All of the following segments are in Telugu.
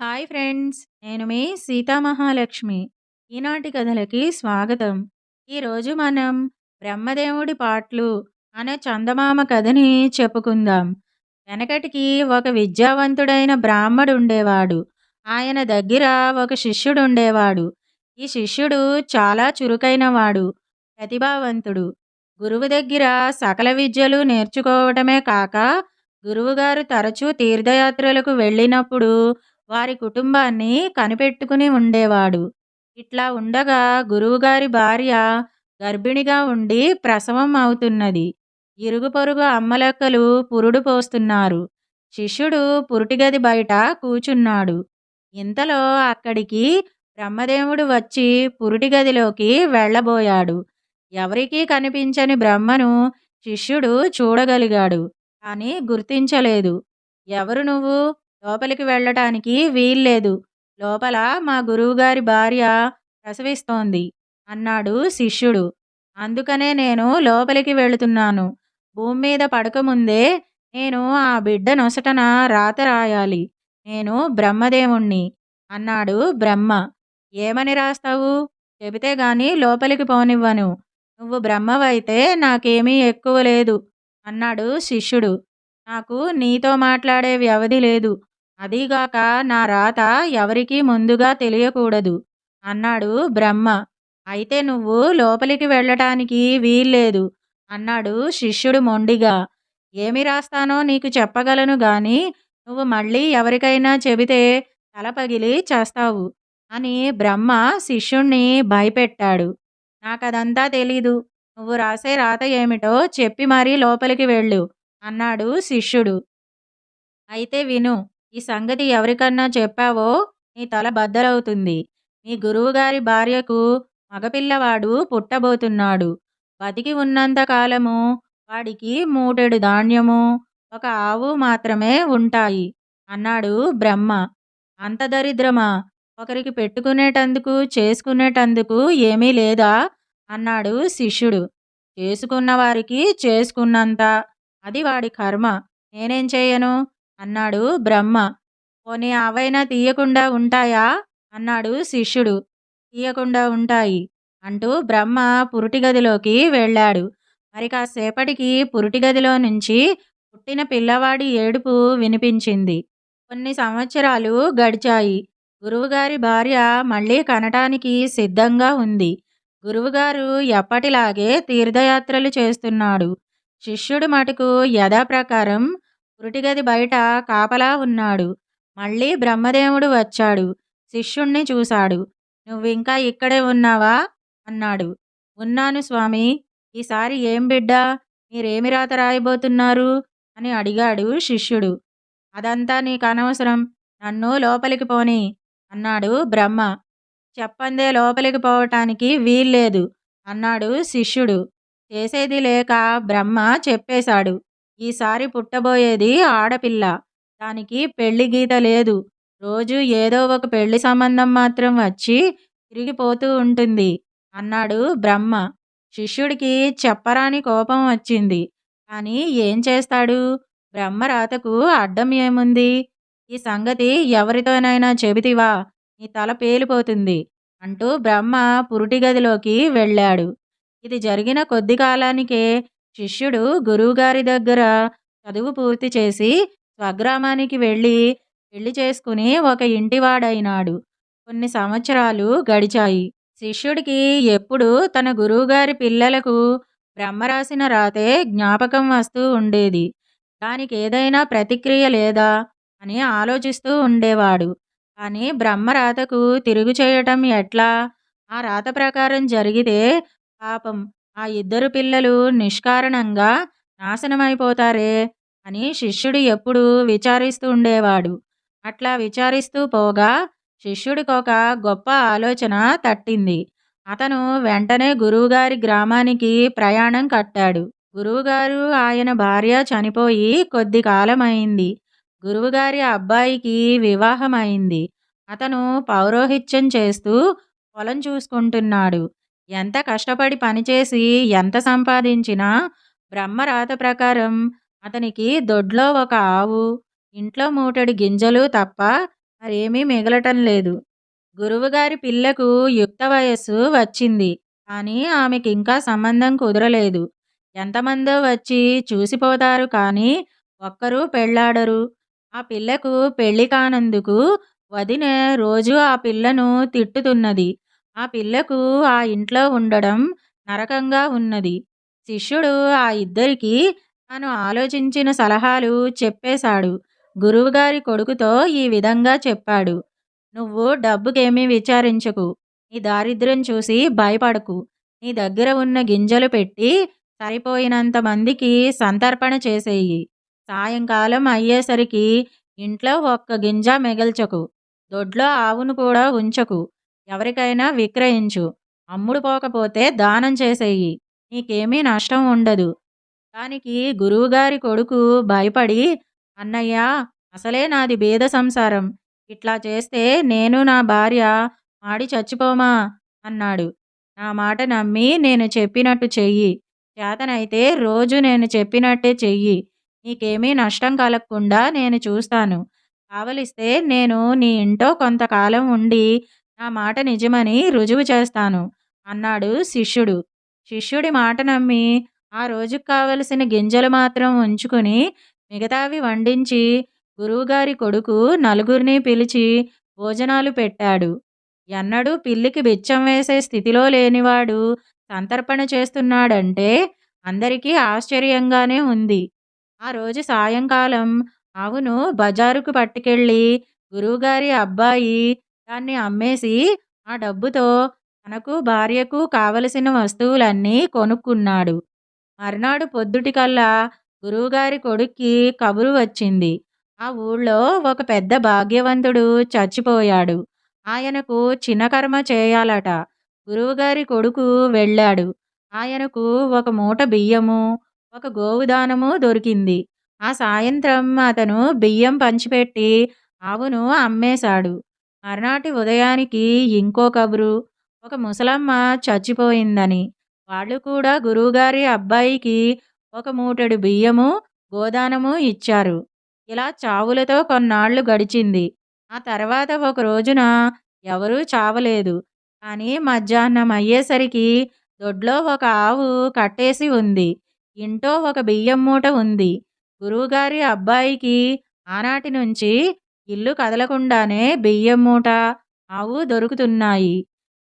హాయ్ ఫ్రెండ్స్, నేను మీ సీతామహాలక్ష్మి. ఈనాటి కథలకి స్వాగతం. ఈరోజు మనం బ్రహ్మదేవుడి పాటలు అనే చందమామ కథని చెప్పుకుందాం. వెనకటికి ఒక విద్యావంతుడైన బ్రాహ్మడు ఉండేవాడు. ఆయన దగ్గర ఒక శిష్యుడు ఉండేవాడు. ఈ శిష్యుడు చాలా చురుకైనవాడు, ప్రతిభావంతుడు. గురువు దగ్గర సకల విద్యలు నేర్చుకోవటమే కాక గురువుగారు తరచూ తీర్థయాత్రలకు వెళ్ళినప్పుడు వారి కుటుంబాన్ని కనిపెట్టుకుని ఉండేవాడు. ఇట్లా ఉండగా గురువుగారి భార్య గర్భిణిగా ఉండి ప్రసవం అవుతున్నది. ఇరుగు పొరుగు అమ్మలక్కలు పురుడు పోస్తున్నారు. శిష్యుడు పురుటిగది బయట కూచున్నాడు. ఇంతలో అక్కడికి బ్రహ్మదేవుడు వచ్చి పురుటిగదిలోకి వెళ్ళబోయాడు. ఎవరికీ కనిపించని బ్రహ్మను శిష్యుడు చూడగలిగాడు, కానీ గుర్తించలేదు. ఎవరు నువ్వు? లోపలికి వెళ్ళటానికి వీల్లేదు. లోపల మా గురువుగారి భార్య ప్రసవిస్తోంది అన్నాడు శిష్యుడు. అందుకనే నేను లోపలికి వెళుతున్నాను. భూమి మీద పడకముందే నేను ఆ బిడ్డ నొసటన రాత రాయాలి. నేను బ్రహ్మదేవుణ్ణి అన్నాడు బ్రహ్మ. ఏమని రాస్తావు? చెబితే గాని లోపలికి పోనివ్వను. నువ్వు బ్రహ్మవైతే నాకేమీ ఎక్కువ లేదు అన్నాడు శిష్యుడు. నాకు నీతో మాట్లాడే వ్యవధి లేదు. అదీగాక నా రాత ఎవరికీ ముందుగా తెలియకూడదు అన్నాడు బ్రహ్మ. అయితే నువ్వు లోపలికి వెళ్ళటానికి వీల్లేదు అన్నాడు శిష్యుడు మొండిగా. ఏమి రాస్తానో నీకు చెప్పగలను గాని నువ్వు మళ్ళీ ఎవరికైనా చెబితే తల పగిలి చేస్తావు అని బ్రహ్మ శిష్యుణ్ణి భయపెట్టాడు. నాకదంతా తెలీదు. నువ్వు రాసే రాత ఏమిటో చెప్పి మరీ లోపలికి వెళ్ళు అన్నాడు శిష్యుడు. అయితే విను. ఈ సంగతి ఎవరికన్నా చెప్పావో నీ తల బద్దలవుతుంది. మీ గురువుగారి భార్యకు మగపిల్లవాడు పుట్టబోతున్నాడు. బతికి ఉన్నంత కాలము వాడికి మూటెడు ధాన్యము, ఒక ఆవు మాత్రమే ఉంటాయి అన్నాడు బ్రహ్మ. అంత దరిద్రమా? ఒకరికి పెట్టుకునేటందుకు చేసుకునేటందుకు ఏమీ లేదా అన్నాడు శిష్యుడు. చేసుకున్న వారికి చేసుకున్నంత, అది వాడి కర్మ. నేనేం చేయను అన్నాడు బ్రహ్మ. పోనీ అవైనా తీయకుండా ఉంటాయా అన్నాడు శిష్యుడు. తీయకుండా ఉంటాయి అంటూ బ్రహ్మ పురుటిగదిలోకి వెళ్ళాడు. మరి కాసేపటికి పురుటిగదిలో నుంచి పుట్టిన పిల్లవాడి ఏడుపు వినిపించింది. కొన్ని సంవత్సరాలు గడిచాయి. గురువుగారి భార్య మళ్ళీ కనటానికి సిద్ధంగా ఉంది. గురువుగారు ఎప్పటిలాగే తీర్థయాత్రలు చేస్తున్నాడు. శిష్యుడు మటుకు యథాప్రకారం పురిటిగది బయట కాపలా ఉన్నాడు. మళ్ళీ బ్రహ్మదేవుడు వచ్చాడు. శిష్యుణ్ణి చూశాడు. నువ్వింకా ఇక్కడే ఉన్నావా అన్నాడు. ఉన్నాను స్వామి. ఈసారి ఏం బిడ్డా, మీరేమి రాత రాయబోతున్నారు అని అడిగాడు శిష్యుడు. అదంతా నీకనవసరం. నన్ను లోపలికి పోనీ అన్నాడు బ్రహ్మ. చెప్పందే లోపలికి పోవటానికి వీల్లేదు అన్నాడు శిష్యుడు. చేసేది లేక బ్రహ్మ చెప్పేశాడు. ఈసారి పుట్టబోయేది ఆడపిల్ల. దానికి పెళ్లి గీత లేదు. రోజు ఏదో ఒక పెళ్లి సంబంధం మాత్రం వచ్చి తిరిగిపోతూ ఉంటుంది అన్నాడు బ్రహ్మ. శిష్యుడికి చెప్పరాని కోపం వచ్చింది. కానీ ఏం చేస్తాడు? బ్రహ్మ రాతకు అడ్డం ఏముంది? ఈ సంగతి ఎవరితోనైనా చెబితివా నీ తల పేలిపోతుంది అంటూ బ్రహ్మ పురుటిగదిలోకి వెళ్ళాడు. ఇది జరిగిన కొద్ది కాలానికే శిష్యుడు గురువుగారి దగ్గర చదువు పూర్తి చేసి స్వగ్రామానికి వెళ్ళి పెళ్లి చేసుకుని ఒక ఇంటివాడైనాడు. కొన్ని సంవత్సరాలు గడిచాయి. శిష్యుడికి ఎప్పుడు తన గురువుగారి పిల్లలకు బ్రహ్మ రాసిన రాతే జ్ఞాపకం వస్తూ ఉండేది. దానికి ఏదైనా ప్రతిక్రియ లేదా అని ఆలోచిస్తూ ఉండేవాడు. కానీ బ్రహ్మ రాతకు తిరుగు చేయటం ఎట్లా? ఆ రాత ప్రకారం జరిగితే పాపం ఆ ఇద్దరు పిల్లలు నిష్కారణంగా నాశనమైపోతారే అని శిష్యుడు ఎప్పుడూ విచారిస్తూ ఉండేవాడు. అట్లా విచారిస్తూ పోగా శిష్యుడికొక గొప్ప ఆలోచన తట్టింది. అతను వెంటనే గురువుగారి గ్రామానికి ప్రయాణం కట్టాడు. గురువుగారు ఆయన భార్య చనిపోయి కొద్ది కాలమైంది. గురువుగారి అబ్బాయికి వివాహమైంది. అతను పౌరోహిత్యం చేస్తూ పొలం చూసుకుంటున్నాడు. ఎంత కష్టపడి పనిచేసి ఎంత సంపాదించినా బ్రహ్మ రాత ప్రకారం అతనికి దొడ్లో ఒక ఆవు, ఇంట్లో మూటెడు గింజలు తప్ప మరేమీ మిగలటం లేదు. గురువుగారి పిల్లకు యుక్త వయస్సు వచ్చింది. కానీ ఆమెకింకా సంబంధం కుదరలేదు. ఎంతమందో వచ్చి చూసిపోతారు కానీ ఒక్కరూ పెళ్ళాడరు. ఆ పిల్లకు పెళ్లి కానందుకు వదిన రోజూ ఆ పిల్లను తిట్టుతున్నది. ఆ పిల్లకు ఆ ఇంట్లో ఉండడం నరకంగా ఉన్నది. శిష్యుడు ఆ ఇద్దరికీ తాను ఆలోచించిన సలహాలు చెప్పేశాడు. గురువుగారి కొడుకుతో ఈ విధంగా చెప్పాడు. నువ్వు డబ్బుకేమీ విచారించకు. నీ దారిద్ర్యం చూసి భయపడకు. నీ దగ్గర ఉన్న గింజలు పెట్టి సరిపోయినంత మందికి సంతర్పణ చేసేయి. సాయంకాలం అయ్యేసరికి ఇంట్లో ఒక్క గింజ మిగల్చకు. దొడ్లో ఆవును కూడా ఉంచకు. ఎవరికైనా విక్రయించు. అమ్ముడు పోకపోతే దానం చేసేయి. నీకేమీ నష్టం ఉండదు. దానికి గురువుగారి కొడుకు భయపడి, అన్నయ్యా, అసలే నాది బీద సంసారం. ఇట్లా చేస్తే నేను నా భార్య మాడి చచ్చిపోమా అన్నాడు. నా మాట నమ్మి నేను చెప్పినట్టు చెయ్యి. చేతనైతే రోజు నేను చెప్పినట్టే చెయ్యి. నీకేమీ నష్టం కలగకుండా నేను చూస్తాను. కావలిస్తే నేను నీ ఇంట్లో కొంతకాలం ఉండి నా మాట నిజమని రుజువు చేస్తాను అన్నాడు శిష్యుడు. శిష్యుడి మాట నమ్మి ఆ రోజుకు కావలసిన గింజలు మాత్రం ఉంచుకుని మిగతావి వండించి గురువుగారి కొడుకు నలుగురిని పిలిచి భోజనాలు పెట్టాడు. ఎన్నడూ పిల్లికి బిచ్చం వేసే స్థితిలో లేనివాడు సంతర్పణ చేస్తున్నాడంటే అందరికీ ఆశ్చర్యంగానే ఉంది. ఆ రోజు సాయంకాలం ఆవును బజారుకు పట్టుకెళ్ళి గురువుగారి అబ్బాయి దాన్ని అమ్మేసి ఆ డబ్బుతో తనకు భార్యకు కావలసిన వస్తువులన్నీ కొనుక్కున్నాడు. మర్నాడు పొద్దుటికల్లా గురువుగారి కొడుక్కి కబురు వచ్చింది. ఆ ఊళ్ళో ఒక పెద్ద భాగ్యవంతుడు చచ్చిపోయాడు. ఆయనకు చిన్నకర్మ చేయాలట. గురువుగారి కొడుకు వెళ్ళాడు. ఆయనకు ఒక మూట బియ్యము, ఒక గోవుదానము దొరికింది. ఆ సాయంత్రం అతను బియ్యం పంచిపెట్టి ఆవును అమ్మేశాడు. మర్నాటి ఉదయానికి ఇంకో కబురు. ఒక ముసలమ్మ చచ్చిపోయిందని. వాళ్ళు కూడా గురువుగారి అబ్బాయికి ఒక మూటెడు బియ్యము, గోదానము ఇచ్చారు. ఇలా చావులతో కొన్నాళ్ళు గడిచింది. ఆ తర్వాత ఒక రోజున ఎవరూ చావలేదు. కానీ మధ్యాహ్నం అయ్యేసరికి దొడ్లో ఒక ఆవు కట్టేసి ఉంది. ఇంట్లో ఒక బియ్యం మూట ఉంది. గురువుగారి అబ్బాయికి ఆనాటి నుంచి ఇల్లు కదలకుండానే బియ్యం మూట, ఆవు దొరుకుతున్నాయి.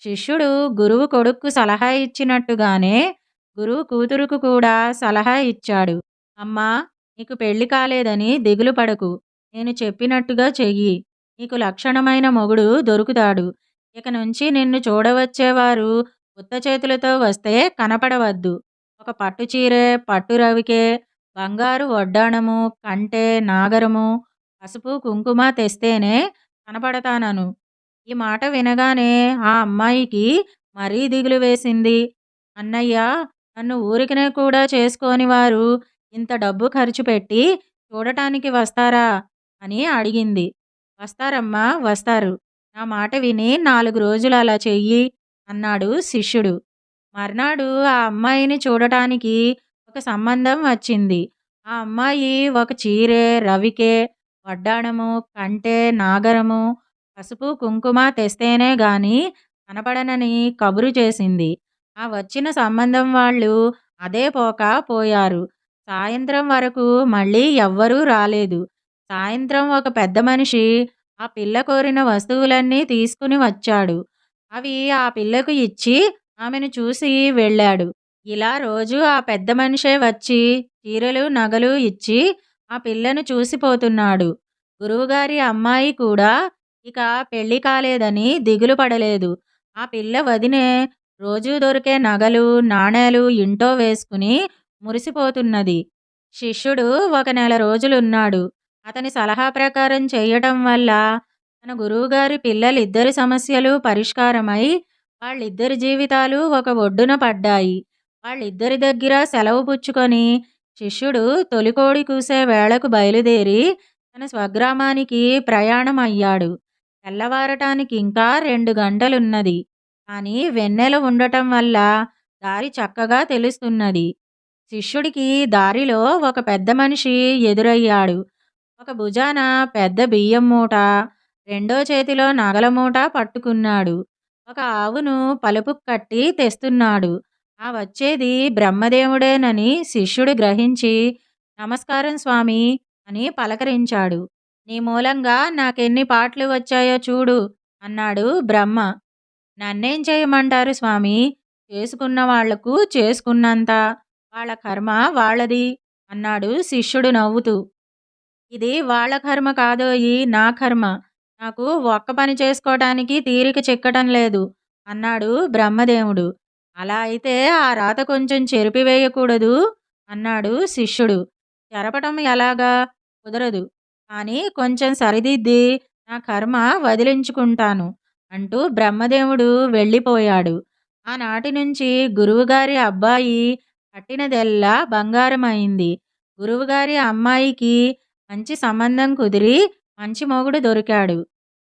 శిష్యుడు గురువు కొడుక్కు సలహా ఇచ్చినట్టుగానే గురువు కూతురుకు కూడా సలహా ఇచ్చాడు. అమ్మా, నీకు పెళ్లి కాలేదని దిగులు పడకు. నేను చెప్పినట్టుగా చెయ్యి. నీకు లక్షణమైన మొగుడు దొరుకుతాడు. ఇక నుంచి నిన్ను చూడవచ్చేవారు ఉత్త చేతులతో వస్తే కనపడవద్దు. ఒక పట్టు చీరె, పట్టు రవికె, బంగారు వడ్డాణము, కంటె, నాగరము, పసుపు, కుంకుమ తెస్తేనే కనపడతానను. ఈ మాట వినగానే ఆ అమ్మాయికి మరీ దిగులు వేసింది. అన్నయ్య, నన్ను ఊరికనే కూడా చేసుకోని వారు ఇంత డబ్బు ఖర్చు పెట్టి చూడటానికి వస్తారా అని అడిగింది. వస్తారమ్మా, వస్తారు. నా మాట విని 4 రోజులు అలా చెయ్యి అన్నాడు శిష్యుడు. మర్నాడు ఆ అమ్మాయిని చూడటానికి ఒక సంబంధం వచ్చింది. ఆ అమ్మాయి ఒక చీరె, రవికె, వడ్డాణము, కంటె, నాగరము, పసుపు, కుంకుమ తెస్తేనే గాని కనపడనని కబురు చేసింది. ఆ వచ్చిన సంబంధం వాళ్ళు అదే పోక పోయారు. సాయంత్రం వరకు మళ్ళీ ఎవ్వరూ రాలేదు. సాయంత్రం ఒక పెద్ద మనిషి ఆ పిల్ల కోరిన వస్తువులన్నీ తీసుకుని వచ్చాడు. అవి ఆ పిల్లకు ఇచ్చి ఆమెను చూసి వెళ్ళాడు. ఇలా రోజూ ఆ పెద్ద మనిషే వచ్చి చీరలు, నగలు ఇచ్చి ఆ పిల్లను చూసిపోతున్నాడు. గురువుగారి అమ్మాయి కూడా ఇక పెళ్లి కాలేదని దిగులు పడలేదు. ఆ పిల్ల వదినే రోజూ దొరికే నగలు, నాణేలు ఇంట్లో వేసుకుని మురిసిపోతున్నది. శిష్యుడు ఒక నెల రోజులున్నాడు. అతని సలహా ప్రకారం చేయటం వల్ల తన గురువుగారి పిల్లలిద్దరి సమస్యలు పరిష్కారమై వాళ్ళిద్దరి జీవితాలు ఒక ఒడ్డున పడ్డాయి. వాళ్ళిద్దరి దగ్గర సెలవు పుచ్చుకొని శిష్యుడు తొలికోడి కూసే వేళకు బయలుదేరి తన స్వగ్రామానికి ప్రయాణమయ్యాడు. తెల్లవారటానికి ఇంకా 2 గంటలున్నది. కానీ వెన్నెల ఉండటం వల్ల దారి చక్కగా తెలుస్తున్నది. శిష్యుడికి దారిలో ఒక పెద్ద మనిషి ఎదురయ్యాడు. ఒక భుజాన పెద్ద బియ్యం మూట, రెండో చేతిలో నగల మూట పట్టుకున్నాడు. ఒక ఆవును పలుపుకు కట్టి తెస్తున్నాడు. ఆ వచ్చేది బ్రహ్మదేవుడేనని శిష్యుడు గ్రహించి, నమస్కారం స్వామీ అని పలకరించాడు. నీ మూలంగా నాకెన్ని పాటలు వచ్చాయో చూడు అన్నాడు బ్రహ్మ. నన్నేం చేయమంటారు స్వామీ? చేసుకున్న వాళ్లకు చేసుకున్నంత, వాళ్ళ కర్మ వాళ్ళది అన్నాడు శిష్యుడు నవ్వుతూ. ఇది వాళ్ళ కర్మ కాదోయి నా కర్మ. నాకు ఒక్క పని చేసుకోవటానికి తీరిక చిక్కటం లేదు అన్నాడు బ్రహ్మదేవుడు. అలా అయితే ఆ రాత కొంచెం చెరిపివేయకూడదు అన్నాడు శిష్యుడు. చెరపటం ఎలాగా? కుదరదు. కానీ కొంచెం సరిదిద్ది నా కర్మ వదిలించుకుంటాను అంటూ బ్రహ్మదేవుడు వెళ్ళిపోయాడు. ఆనాటి నుంచి గురువుగారి అబ్బాయి పట్టినదెల్లా బంగారమైంది. గురువుగారి అమ్మాయికి మంచి సంబంధం కుదిరి మంచి మొగుడు దొరికాడు.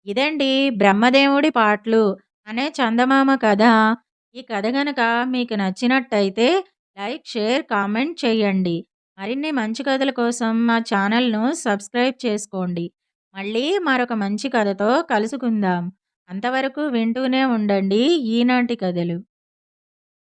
ఇదండి బ్రహ్మదేవుడి పాటలు అనే చందమామ కథ. ఈ కథ గనక మీకు నచ్చినట్టయితే లైక్, షేర్, కామెంట్ చేయండి. మరిన్ని మంచి కథల కోసం మా ఛానల్ను సబ్స్క్రైబ్ చేసుకోండి. మళ్ళీ మరొక మంచి కథతో కలుసుకుందాం. అంతవరకు వింటూనే ఉండండి ఈనాటి కథలు.